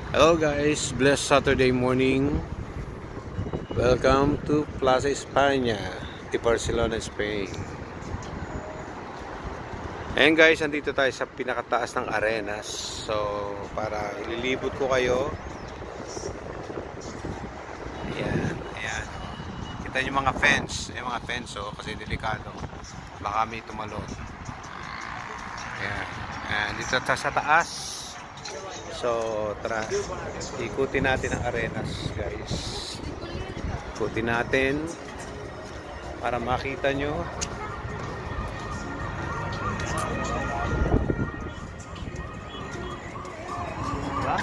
Hello guys, blessed Saturday morning. Welcome to Plaza España, di Barcelona, Spain. Ayan guys, andito tayo sa pinakataas ng Arenas. So, para ililibot ko kayo. Ayan. Kita nyo mga fence. Yung mga fence, oh, kasi delikado. Baka may tumalon. Ayan, dito sa taas. So, tara, ikutin natin ang Arenas, guys. Ikutin natin para makita nyo. Diba?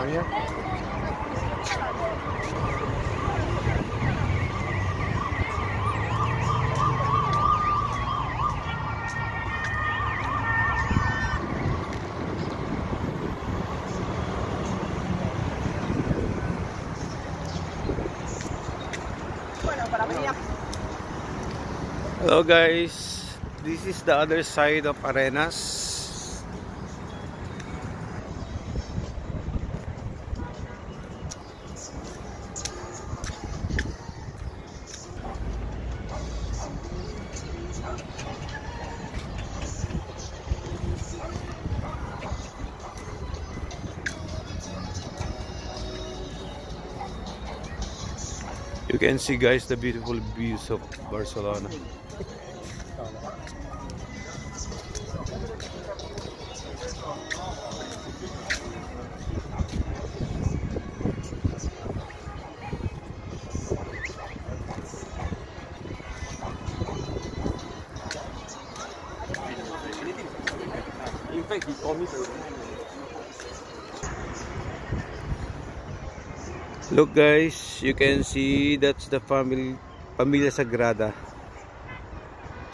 Ayan. Hello guys, this is the other side of Arenas. You can see guys the beautiful views of Barcelona. In fact, he told me to. Look guys, you can see that's the Familia Sagrada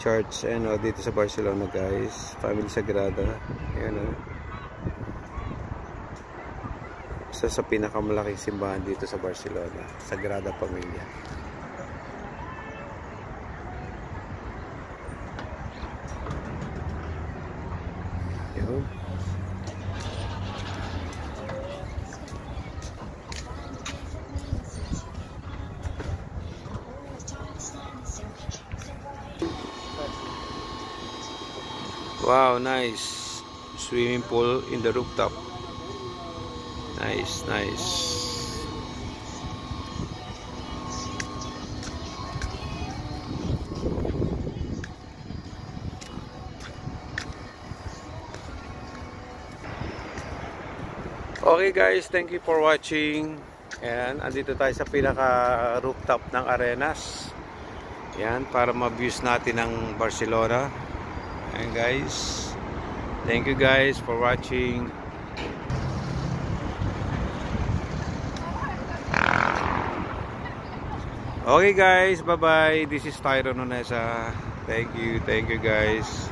Church. Ayan o, dito sa Barcelona guys, Familia Sagrada. Ayan o, isa sa pinakamalaking simbahan dito sa Barcelona, Sagrada Familia. Yun. Wow, nice swimming pool in the rooftop. Nice. Okay guys, thank you for watching. And andito tayo sa pinaka rooftop ng Arenas. Yan, para ma-views natin ang Barcelona. And guys, thank you guys for watching. Okay guys, bye bye. This is Tyron Onesa. Thank you guys.